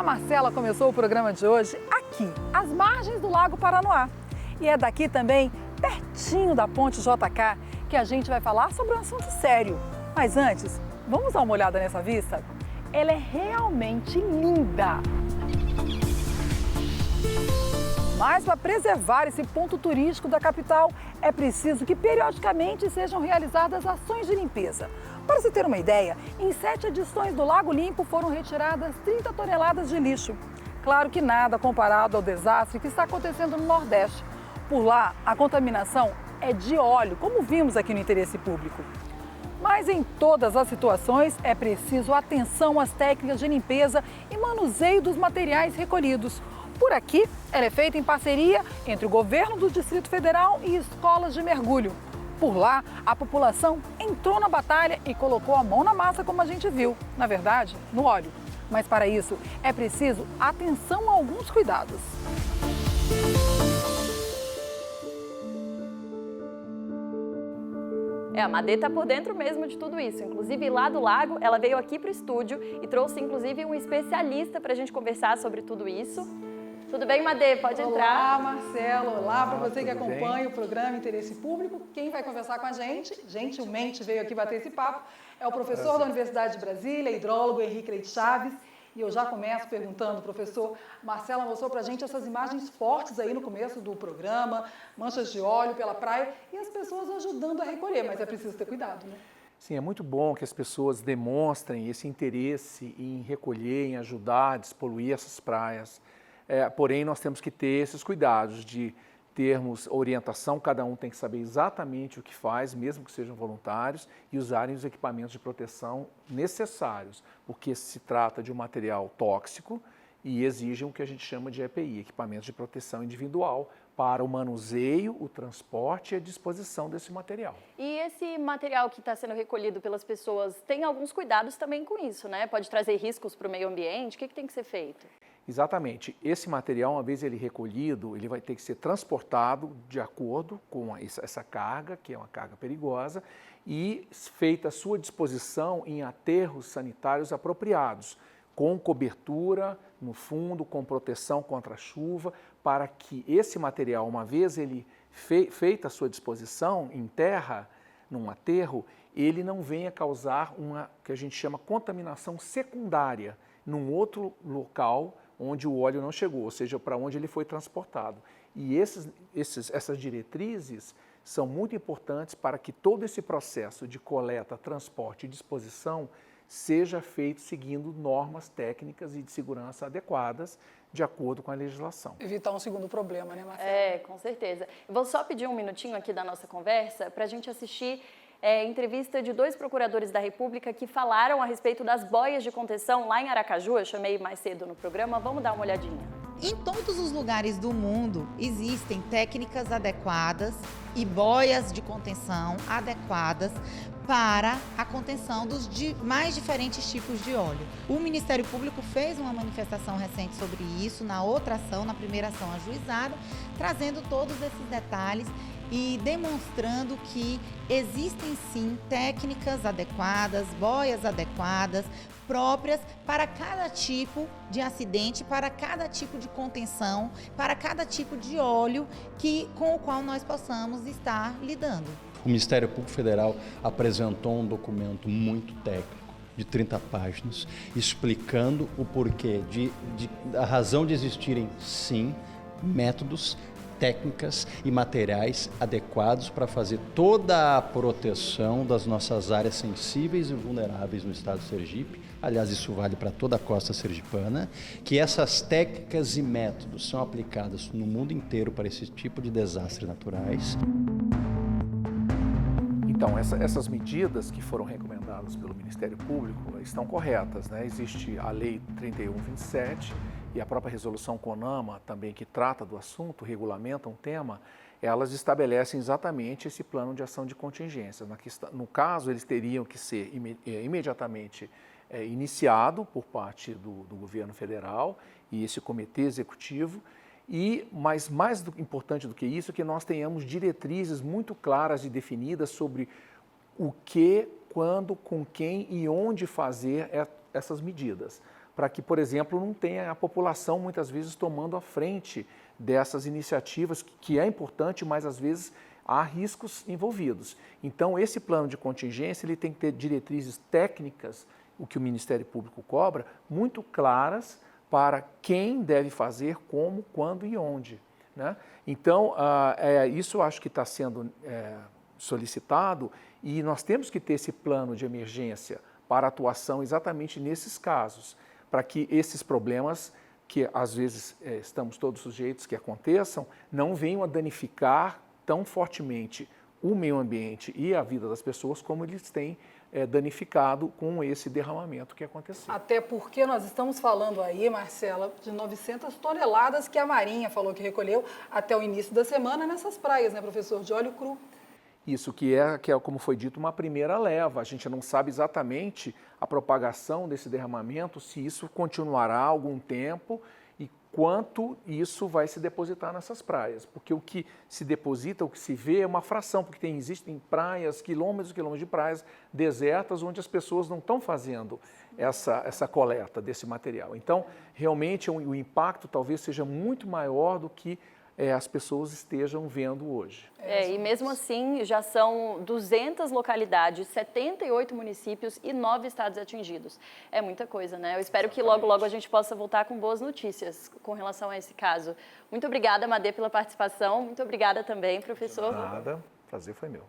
Marcela começou o programa de hoje aqui, às margens do Lago Paranoá. E é daqui também, pertinho da Ponte JK, que a gente vai falar sobre um assunto sério. Mas antes, vamos dar uma olhada nessa vista? Ela é realmente linda! Mas para preservar esse ponto turístico da capital, é preciso que periodicamente sejam realizadas ações de limpeza. Para se ter uma ideia, em 7 edições do Lago Limpo foram retiradas 30 toneladas de lixo. Claro que nada comparado ao desastre que está acontecendo no Nordeste. Por lá, a contaminação é de óleo, como vimos aqui no Interesse Público. Mas em todas as situações é preciso atenção às técnicas de limpeza e manuseio dos materiais recolhidos. Por aqui, ela é feita em parceria entre o governo do Distrito Federal e escolas de mergulho. Por lá, a população entrou na batalha e colocou a mão na massa, como a gente viu. Na verdade, no óleo. Mas para isso, é preciso atenção a alguns cuidados. A Madê está por dentro mesmo de tudo isso. Inclusive, lá do lago, ela veio aqui para o estúdio e trouxe, inclusive, um especialista para a gente conversar sobre tudo isso. Tudo bem, Madê? Pode entrar. Olá, Marcelo. Olá para você que acompanha o programa Interesse Público. Quem vai conversar com a gente, gentilmente veio aqui bater esse papo, é o professor da Universidade de Brasília, hidrólogo Henrique Leite Chaves. E eu já começo perguntando, professor, Marcela mostrou para a gente essas imagens fortes aí no começo do programa, manchas de óleo pela praia e as pessoas ajudando a recolher, mas é preciso ter cuidado, né? Sim, é muito bom que as pessoas demonstrem esse interesse em recolher, em ajudar a despoluir essas praias. Porém, nós temos que ter esses cuidados de termos orientação, cada um tem que saber exatamente o que faz, mesmo que sejam voluntários, e usarem os equipamentos de proteção necessários, porque se trata de um material tóxico e exigem o que a gente chama de EPI, equipamentos de proteção individual, para o manuseio, o transporte e a disposição desse material. E esse material que está sendo recolhido pelas pessoas tem alguns cuidados também com isso, né? Pode trazer riscos para o meio ambiente, o que tem que ser feito? Exatamente. Esse material, uma vez ele recolhido, ele vai ter que ser transportado de acordo com essa carga, que é uma carga perigosa, e feita a sua disposição em aterros sanitários apropriados, com cobertura no fundo, com proteção contra a chuva, para que esse material, uma vez ele feita a sua disposição em terra, num aterro, ele não venha causar uma, que a gente chama contaminação secundária, num outro local onde o óleo não chegou, ou seja, para onde ele foi transportado. E essas diretrizes são muito importantes para que todo esse processo de coleta, transporte e disposição seja feito seguindo normas técnicas e de segurança adequadas, de acordo com a legislação. Evitar um segundo problema, né, Marcelo? Com certeza. Eu vou só pedir um minutinho aqui da nossa conversa para a gente assistir entrevista de 2 procuradores da República que falaram a respeito das boias de contenção lá em Aracaju. Eu chamei mais cedo no programa, vamos dar uma olhadinha. Em todos os lugares do mundo existem técnicas adequadas e boias de contenção adequadas para a contenção dos mais diferentes tipos de óleo. O Ministério Público fez uma manifestação recente sobre isso, na outra ação, na primeira ação ajuizada, trazendo todos esses detalhes e demonstrando que existem sim técnicas adequadas, boias adequadas, próprias para cada tipo de acidente, para cada tipo de contenção, para cada tipo de óleo com o qual nós possamos estar lidando. O Ministério Público Federal apresentou um documento muito técnico, de 30 páginas, explicando o porquê, a razão de existirem, sim, métodos, técnicas e materiais adequados para fazer toda a proteção das nossas áreas sensíveis e vulneráveis no estado de Sergipe. Aliás, isso vale para toda a costa sergipana, que essas técnicas e métodos são aplicados no mundo inteiro para esse tipo de desastres naturais. Então, essas medidas que foram recomendadas pelo Ministério Público estão corretas, né? Existe a Lei 3127 e a própria resolução CONAMA, também que trata do assunto, regulamenta um tema, elas estabelecem exatamente esse plano de ação de contingência. No caso, eles teriam que ser imediatamente iniciado por parte do governo federal e esse comitê executivo, mas mais importante do que isso é que nós tenhamos diretrizes muito claras e definidas sobre o que, quando, com quem e onde fazer essas medidas. para que, por exemplo, não tenha a população muitas vezes tomando a frente dessas iniciativas, que é importante, mas às vezes há riscos envolvidos. Então, esse plano de contingência ele tem que ter diretrizes técnicas, o que o Ministério Público cobra, muito claras para quem deve fazer, como, quando e onde, né? Então, isso eu acho que está sendo solicitado e nós temos que ter esse plano de emergência para atuação exatamente nesses casos, para que esses problemas, que às vezes estamos todos sujeitos que aconteçam, não venham a danificar tão fortemente o meio ambiente e a vida das pessoas como eles têm danificado com esse derramamento que aconteceu. Até porque nós estamos falando aí, Marcela, de 900 toneladas que a Marinha falou que recolheu até o início da semana nessas praias, né, professor, de óleo cru. Isso que é, como foi dito, uma primeira leva. A gente não sabe exatamente a propagação desse derramamento, se isso continuará algum tempo e quanto isso vai se depositar nessas praias. Porque o que se deposita, o que se vê é uma fração, porque existem praias, quilômetros e quilômetros de praias desertas, onde as pessoas não estão fazendo essa coleta desse material. Então, realmente, o impacto talvez seja muito maior do que as pessoas estejam vendo hoje. E mesmo assim, já são 200 localidades, 78 municípios e 9 estados atingidos. É muita coisa, né? Eu espero que logo, logo a gente possa voltar com boas notícias com relação a esse caso. Muito obrigada, Madê, pela participação. Muito obrigada também, professor. Nada, prazer foi meu.